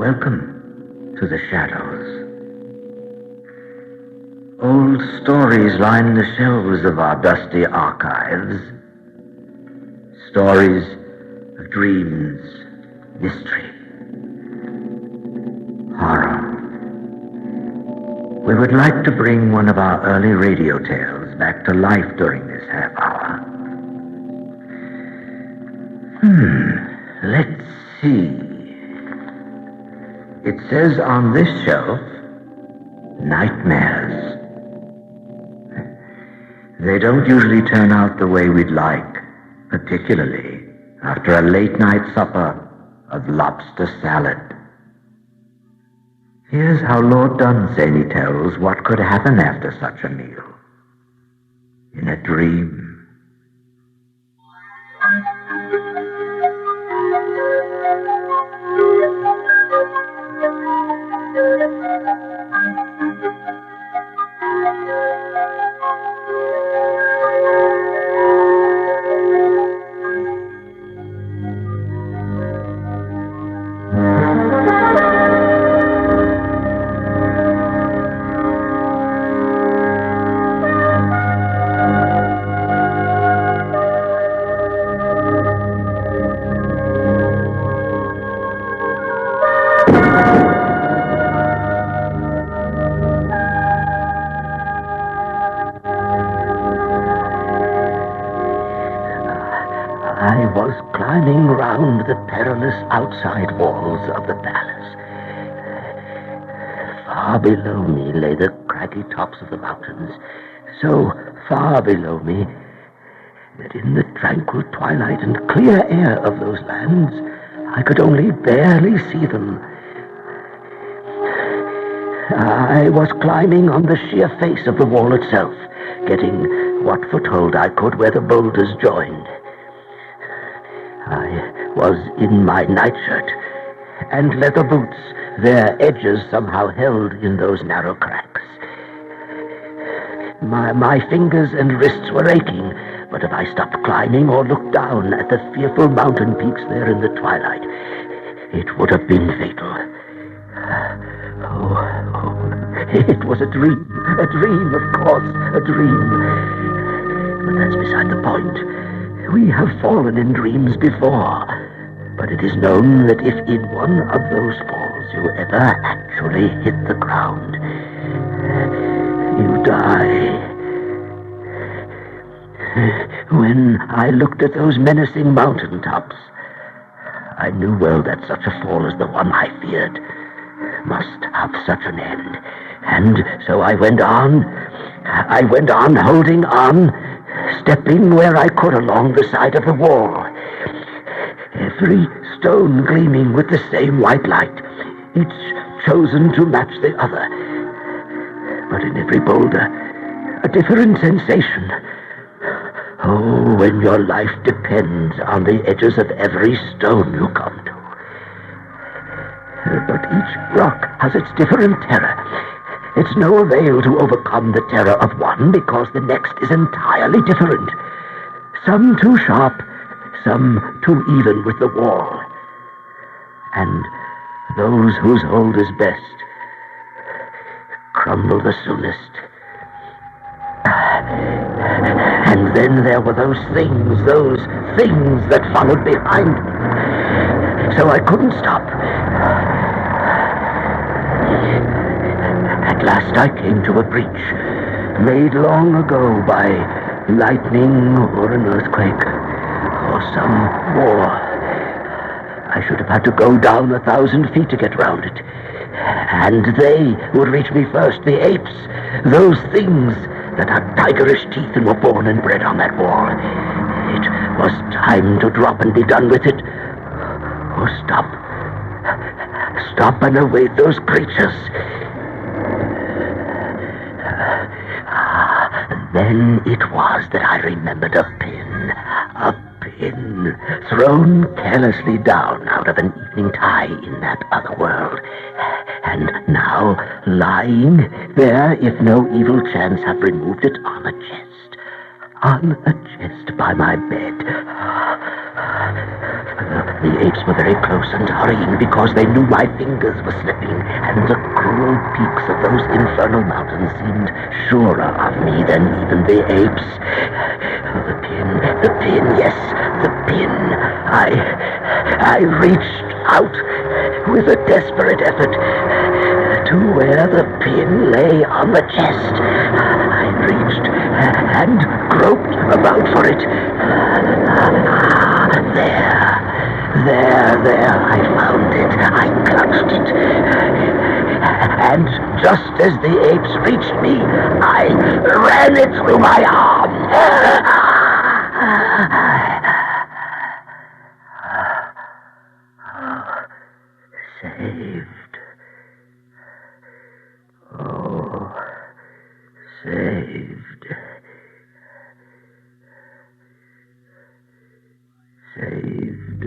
Welcome to the shadows. Old stories line the shelves of our dusty archives. Stories of dreams, mystery, horror. We would like to bring one of our early radio tales back to life during this half hour. Let's see. It says on this shelf, nightmares. They don't usually turn out the way we'd like, particularly after a late-night supper of lobster salad. Here's how Lord Dunsany tells what could happen after such a meal. In a dream. I was climbing round the perilous outside walls of the palace. Far below me lay the craggy tops of the mountains, so far below me that in the tranquil twilight and clear air of those lands, I could only barely see them. I was climbing on the sheer face of the wall itself, getting what foothold I could where the boulders joined. I was in my nightshirt and leather boots, their edges somehow held in those narrow cracks. My fingers and wrists were aching, but if I stopped climbing or looked down at the fearful mountain peaks there in the twilight, it would have been fatal. It was a dream, of course, a dream. But that's beside the point. We have fallen in dreams before, but it is known that if in one of those falls you ever actually hit the ground, you die. When I looked at those menacing mountain tops, I knew well that such a fall as the one I feared must have such an end. And so I went on, holding on, stepping where I could along the side of the wall, every stone gleaming with the same white light, each chosen to match the other. But in every boulder, a different sensation. Oh, when your life depends on the edges of every stone you come to. But each rock has its different terror. It's no avail to overcome the terror of one, because the next is entirely different. Some too sharp, some too even with the wall. And those whose hold is best crumble the soonest. And then there were those things that followed behind me. So I couldn't stop. At last I came to a breach, made long ago by lightning or an earthquake or some war. I should have had to go down 1,000 feet to get round it. And they would reach me first, the apes, those things that had tigerish teeth and were born and bred on that wall. It was time to drop and be done with it. Or stop and await those creatures. Then it was that I remembered a pin thrown carelessly down out of an evening tie in that other world, and now lying there, if no evil chance had removed it, on a chest by my bed. The apes were very close and hurrying because they knew my fingers were slipping, and the cruel peaks of those infernal mountains seemed surer of me than even the apes. The pin, yes, the pin. I reached out with a desperate effort to where the pin lay on the chest. I reached and groped about for it. There, I found it. I clutched it. And just as the apes reached me, I ran it through my arm. Saved. Oh, saved. Saved.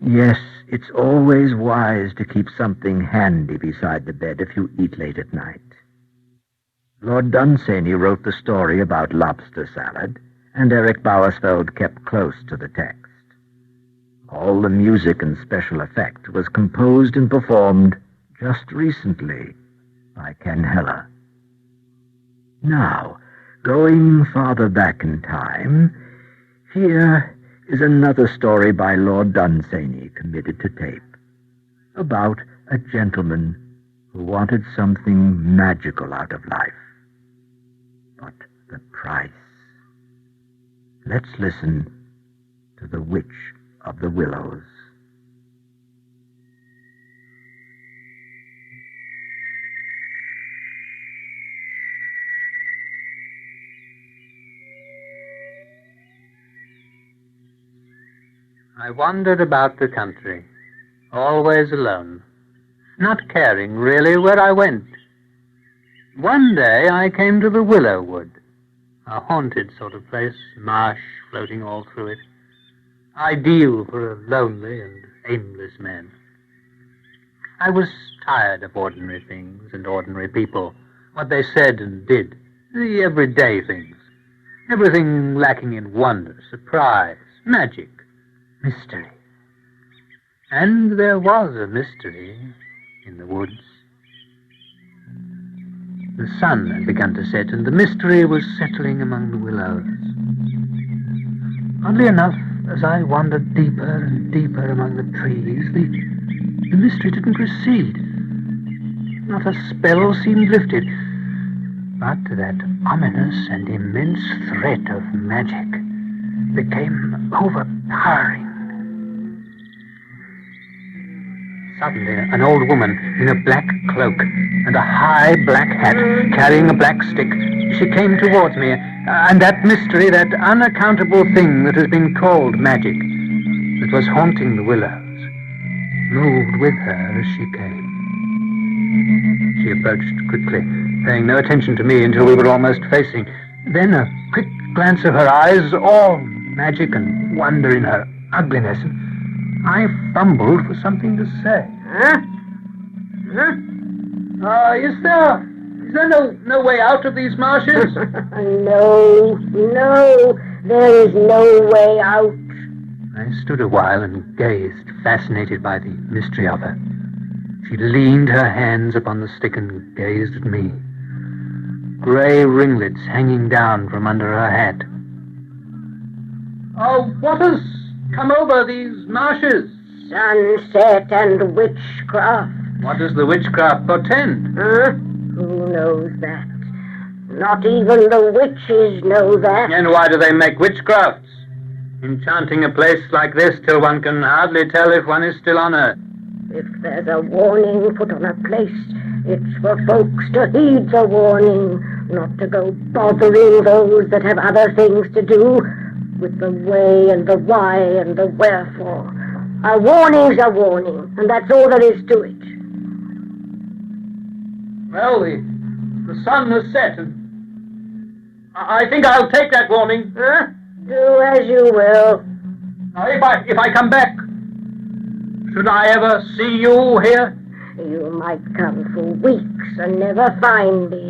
Yes, it's always wise to keep something handy beside the bed if you eat late at night. Lord Dunsany wrote the story about Lobster Salad, and Eric Bowersfeld kept close to the text. All the music and special effect was composed and performed just recently by Ken Heller. Now, going farther back in time, here is another story by Lord Dunsany committed to tape, about a gentleman who wanted something magical out of life. But the price. Let's listen to The Witch of the Willows. I wandered about the country, always alone, not caring really where I went. One day I came to the Willow Wood, a haunted sort of place, marsh floating all through it, ideal for a lonely and aimless man. I was tired of ordinary things and ordinary people, what they said and did, the everyday things, everything lacking in wonder, surprise, magic, mystery. And there was a mystery in the woods. The sun had begun to set, and the mystery was settling among the willows. Oddly enough, as I wandered deeper and deeper among the trees, the mystery didn't recede. Not a spell seemed lifted, but that ominous and immense threat of magic became overpowering. Suddenly, an old woman in a black cloak and a high black hat, carrying a black stick, she came towards me, and that mystery, that unaccountable thing that has been called magic, that was haunting the willows, moved with her as she came. She approached quickly, paying no attention to me until we were almost facing. Then a quick glance of her eyes, all magic and wonder in her ugliness, and I fumbled for something to say. Is there no way out of these marshes? No, there is no way out. I stood a while and gazed, fascinated by the mystery of her. She leaned her hands upon the stick and gazed at me. Grey ringlets hanging down from under her hat. Oh, what has come over these marshes? Sunset and witchcraft. What does the witchcraft portend? Who knows that? Not even the witches know that. And why do they make witchcrafts? enchanting a place like this till one can hardly tell if one is still on Earth. If there's a warning put on a place, it's for folks to heed the warning, not to go bothering those that have other things to do with the way and the why and the wherefore. A warning's a warning, and that's all there is to it. Well, the sun has set, and I think I'll take that warning. Huh? Do as you will. Now, if I come back, should I ever see you here? You might come for weeks and never find me.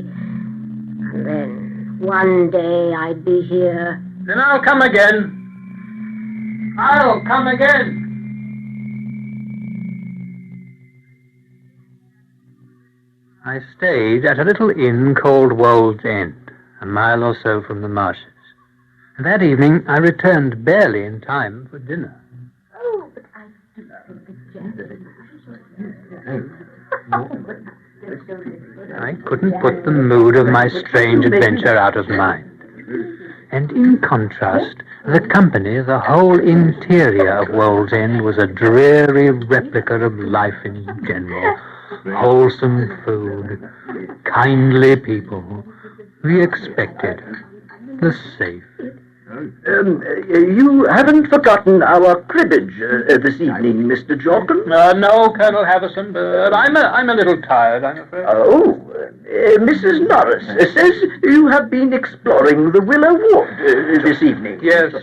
And then one day I'd be here. Then I'll come again. I'll come again. I stayed at a little inn called Wold's End, a mile or so from the marshes. And that evening I returned barely in time for dinner. Oh, but I do think I couldn't put the mood of my strange adventure out of mind. And in contrast, the company, the whole interior of Wold's End was a dreary replica of life in general. Wholesome food, kindly people, the expected, the safe. You haven't forgotten our cribbage this evening, Mr. Jorkin? No, Colonel Havison, but I'm a little tired, I'm afraid. Oh, Mrs. Norris says you have been exploring the Willow Wood this evening. Yes.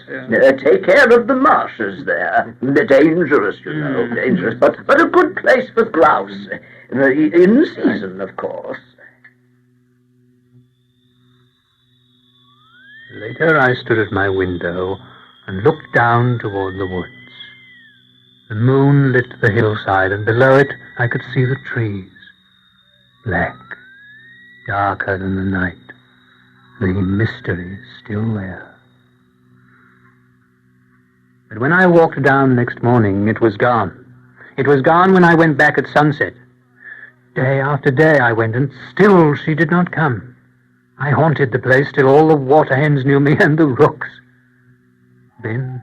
Take care of the marshes there. They're dangerous, you know, dangerous, but a good place for grouse. In season, of course. Later I stood at my window and looked down toward the woods. The moon lit the hillside, and below it I could see the trees. Black, darker than the night. The mystery still there. But when I walked down next morning, it was gone. It was gone when I went back at sunset. Day after day I went, and still she did not come. I haunted the place till all the water hens knew me and the rooks. Then,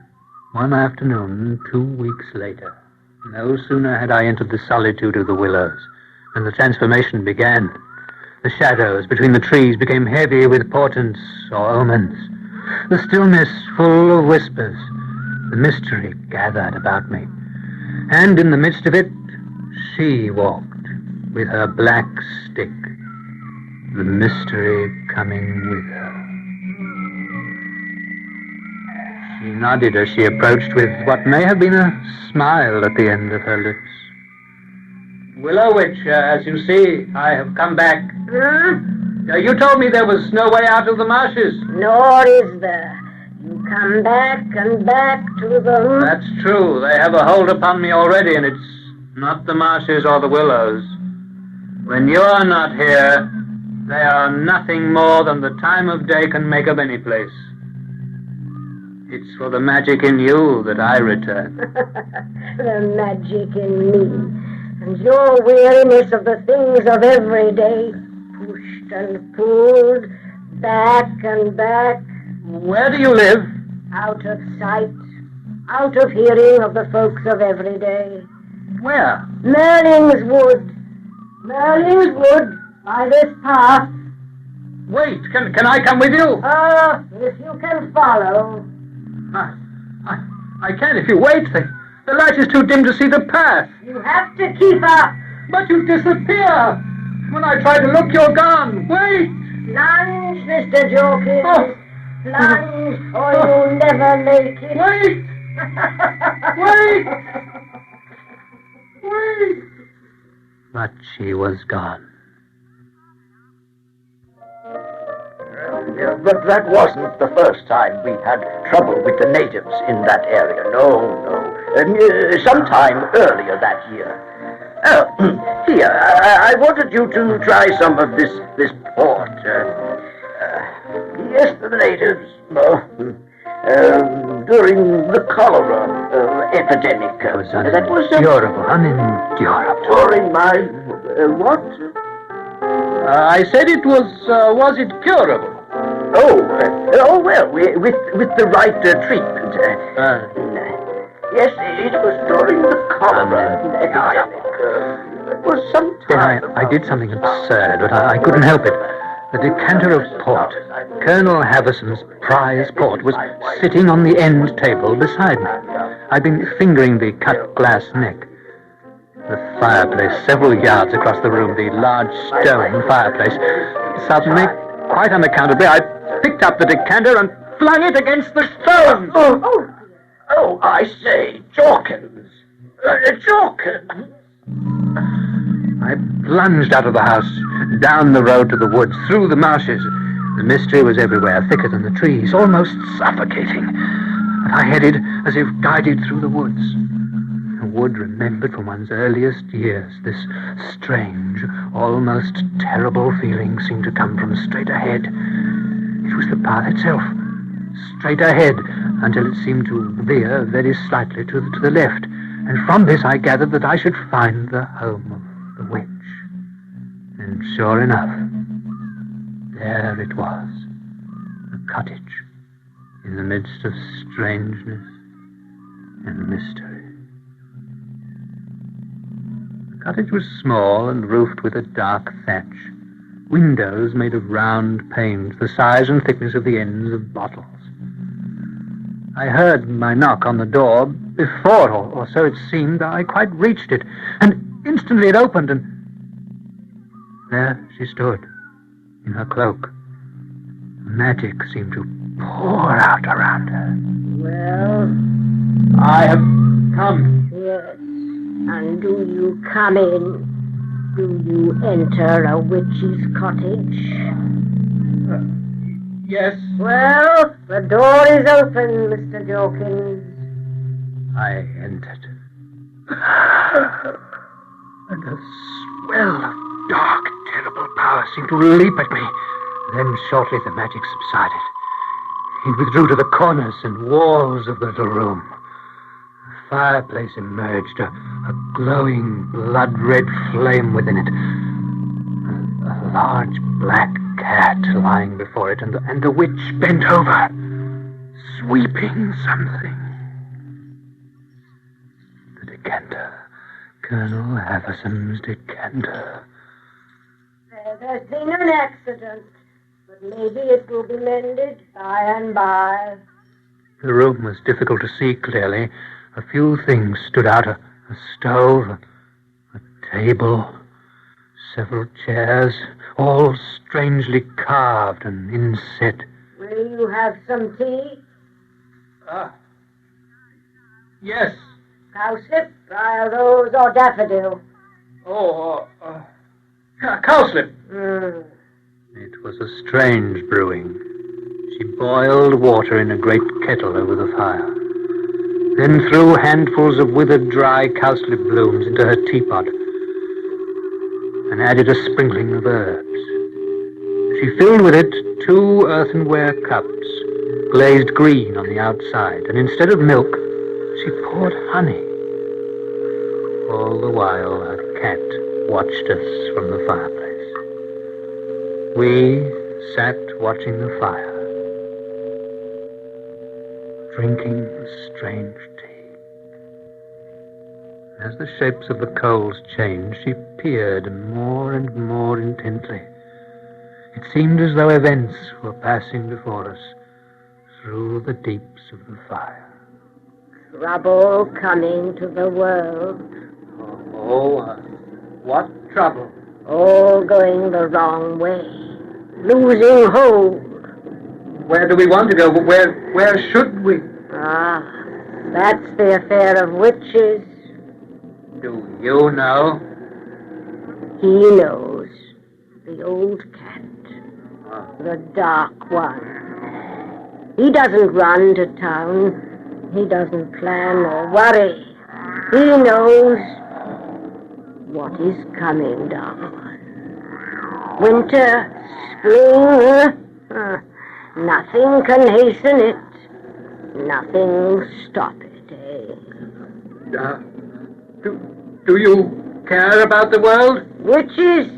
one afternoon, 2 weeks later, no sooner had I entered the solitude of the willows than the transformation began. The shadows between the trees became heavy with portents or omens. The stillness full of whispers. The mystery gathered about me. And in the midst of it, she walked with her black stick. The mystery coming with her. She nodded as she approached with what may have been a smile at the end of her lips. Willow Witch, as you see, I have come back. You told me there was no way out of the marshes. Nor is there. You come back and back to them. That's true. They have a hold upon me already, and it's not the marshes or the willows. When you're not here, they are nothing more than the time of day can make of any place. It's for the magic in you that I return. The magic in me, and your weariness of the things of every day, pushed and pulled, back and back. Where do you live? Out of sight, out of hearing of the folks of every day. Where? Merlin's Wood. Merlin's Wood, by this path. Wait, can I come with you? If you can follow. I can't if you wait. The light is too dim to see the path. You have to keep up. But you disappear. When I try to look, you're gone. Wait. Plunge, Mr. Jorkins. Oh. Plunge, or you'll never make it. Wait. Wait. Wait. But she was gone. But that wasn't the first time we had trouble with the natives in that area. No. Sometime earlier that year. Here, I wanted you to try some of this port. Yes, the natives, during the cholera epidemic. That was unendurable. During my, what? I said it was it curable? Oh, well, with the right treatment. moment. Yes, it was during the cholera epidemic. It was some time Then I did something absurd, but I couldn't help it. The decanter of port, Colonel Haverson's prize port, was sitting on the end table beside me. I'd been fingering the cut glass neck. The fireplace, several yards across the room, the large stone fireplace. Suddenly, quite unaccountably, I picked up the decanter and flung it against the stone. Oh, I say, Jorkins. Jorkins. I plunged out of the house, down the road to the woods, through the marshes. The mystery was everywhere, thicker than the trees, almost suffocating. And I headed as if guided through the woods. A wood remembered from one's earliest years. This strange, almost terrible feeling seemed to come from straight ahead. It was the path itself, straight ahead, until it seemed to veer very slightly to the left. And from this I gathered that I should find the home of the witch. And sure enough, there it was, a cottage, in the midst of strangeness and mystery. The cottage was small and roofed with a dark thatch, windows made of round panes, the size and thickness of the ends of bottles. I heard my knock on the door before, or so it seemed. I quite reached it, and instantly it opened, and there she stood, in her cloak. Magic seemed to pour out around her. Well, I have come. yes. And do you come in? Do you enter a witch's cottage? Yes. Well, the door is open, Mr. Jorkins. I entered. And a swell of dark, terrible power seemed to leap at me. Then shortly the magic subsided. It withdrew to the corners and walls of the little room. The fireplace emerged, a glowing, blood-red flame within it. A large black cat lying before it, and the witch bent over, sweeping something. The decanter. Colonel Haverson's decanter. There's been an accident, but maybe it will be mended by and by. The room was difficult to see clearly. A few things stood out, a stove, a table, several chairs, all strangely carved and inset. Will you have some tea? Yes. Cowslip, briar rose, or daffodil? Cowslip. It was a strange brewing. She boiled water in a great kettle over the fire, then threw handfuls of withered dry cowslip blooms into her teapot and added a sprinkling of herbs. She filled with it 2 earthenware cups, glazed green on the outside, and instead of milk, she poured honey. All the while, her cat watched us from the fireplace. We sat watching the fire, drinking the strange tea. As the shapes of the coals changed, she peered more and more intently. It seemed as though events were passing before us through the deeps of the fire. Trouble coming to the world. What trouble? All going the wrong way. Losing hold. Where do we want to go? Where should we? That's the affair of witches. Do you know? He knows. The old cat. The dark one. He doesn't run to town. He doesn't plan or worry. He knows what is coming, dark one. Winter, spring. Nothing can hasten it. Nothing will stop it, Do you care about the world? Witches,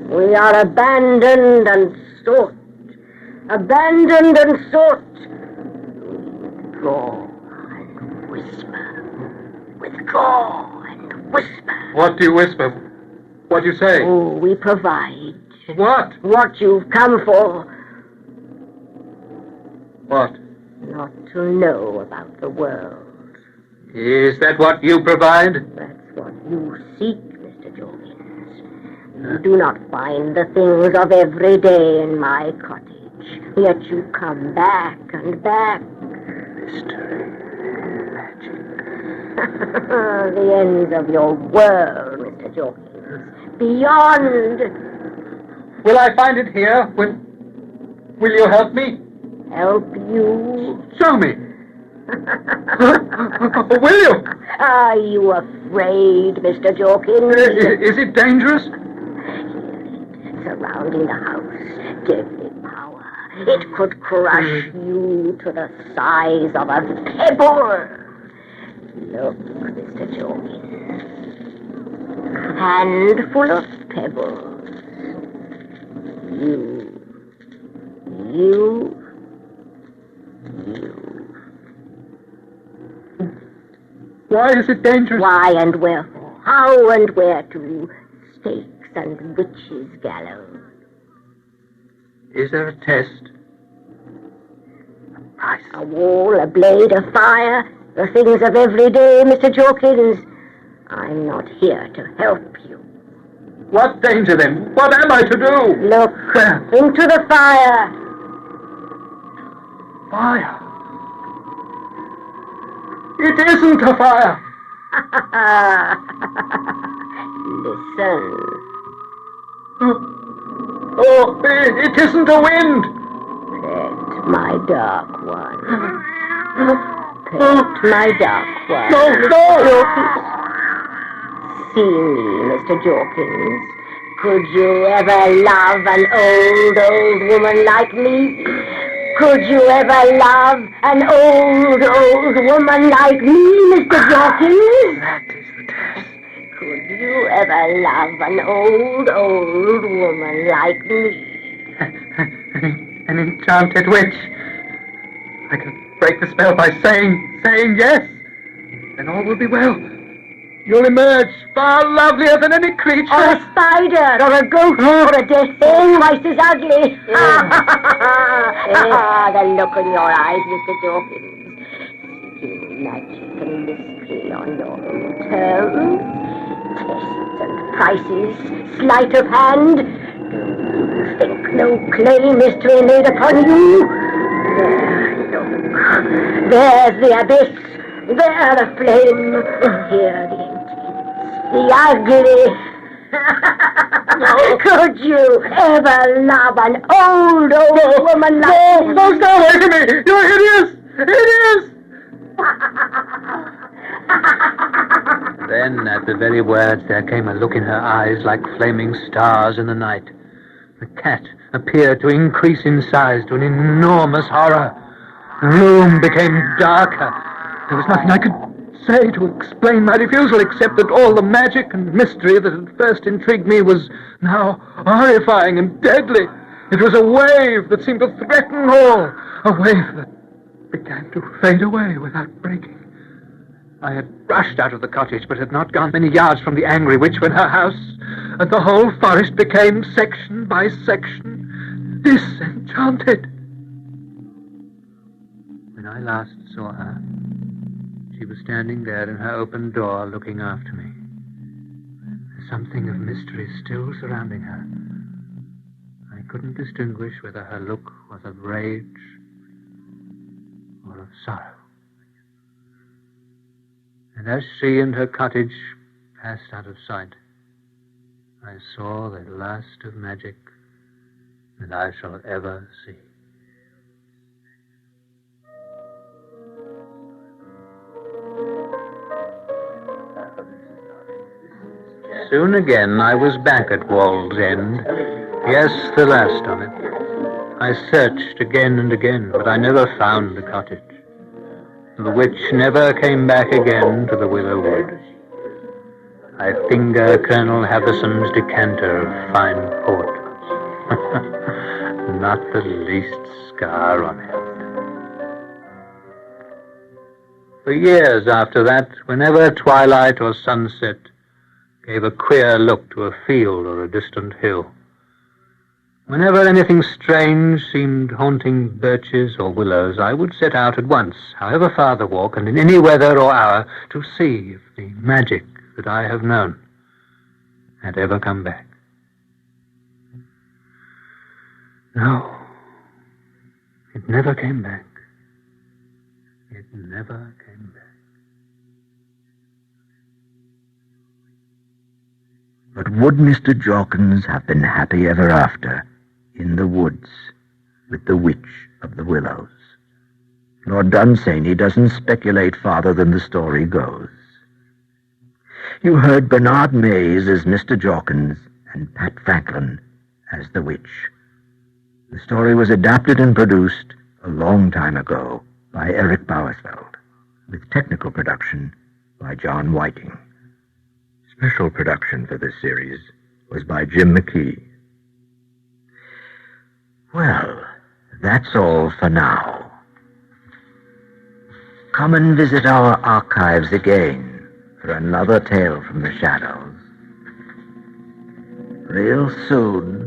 we are abandoned and sought. Abandoned and sought. We withdraw whisper. Withdraw and whisper. What do you whisper? What do you say? Oh, we provide. What? What you've come for. What? Not to know about the world. Is that what you provide? That's what you seek, Mr. Jorkins. You do not find the things of every day in my cottage, yet you come back and back. Mystery, magic. The ends of your world, Mr. Jorkins. Beyond. Will I find it here? Will you help me? Help you? Show me. Will you? Are you afraid, Mr. Jorkins? Is it dangerous? Surrounding the house, deadly power. It could crush you to the size of a pebble. Look, Mr. Jorkins. Handful of pebbles. You. Why is it dangerous? Why and wherefore? How and where to? Stakes and witches' gallows. Is there a test? A wall, a blade, a fire, the things of every day, Mr. Jorkins. I'm not here to help you. What danger then? What am I to do? Look into the fire. Fire? It isn't a fire. Listen. Oh, it isn't a wind. Pet my dark one. Pet my dark one. No. See me, Mr. Jorkins. Could you ever love an old woman like me? Could you ever love an old woman like me, Mr. Jorkins? That is the test. Could you ever love an old woman like me? An enchanted witch. I can break the spell by saying yes. Then all will be well. You'll emerge far lovelier than any creature. Or a spider, or a ghost, or a death thing twice as ugly. The look in your eyes, Mr. Jorkins. Seeking magic and mystery on your own terms. Tests and prices, sleight of hand. Do you think no claim is to be made upon you? There, look. There's the abyss. There the flame. Here the emptiness. The ugly. Could you ever love an old woman like me? No, stay away from me! You're hideous! Hideous! Then, at the very words, there came a look in her eyes like flaming stars in the night. The cat appeared to increase in size to an enormous horror. The room became darker. There was nothing I could say to explain my refusal, except that all the magic and mystery that had first intrigued me was now horrifying and deadly. It was a wave that seemed to threaten all, a wave that began to fade away without breaking. I had rushed out of the cottage, but had not gone many yards from the angry witch when her house and the whole forest became, section by section, disenchanted. When I last saw her, she was standing there in her open door looking after me. Something of mystery still surrounding her. I couldn't distinguish whether her look was of rage or of sorrow. And as she and her cottage passed out of sight, I saw the last of magic that I shall ever see. Soon again I was back at Wall's End. Yes, the last of it. I searched again and again, but I never found the cottage. The witch never came back again to the Willow Wood. I finger Colonel Haverson's decanter of fine port. Not the least scar on it. For years after that, whenever twilight or sunset gave a queer look to a field or a distant hill, whenever anything strange seemed haunting birches or willows, I would set out at once, however far the walk, and in any weather or hour, to see if the magic that I have known had ever come back. No, it never came back. It never came back. But would Mr. Jorkins have been happy ever after in the woods with the Witch of the Willows? Lord Dunsany doesn't speculate farther than the story goes. You heard Bernard Mays as Mr. Jorkins and Pat Franklin as the Witch. The story was adapted and produced a long time ago by Eric Bowersfeld, with technical production by John Whiting. Special production for this series was by Jim McKee. Well, that's all for now. Come and visit our archives again for another tale from the shadows real soon.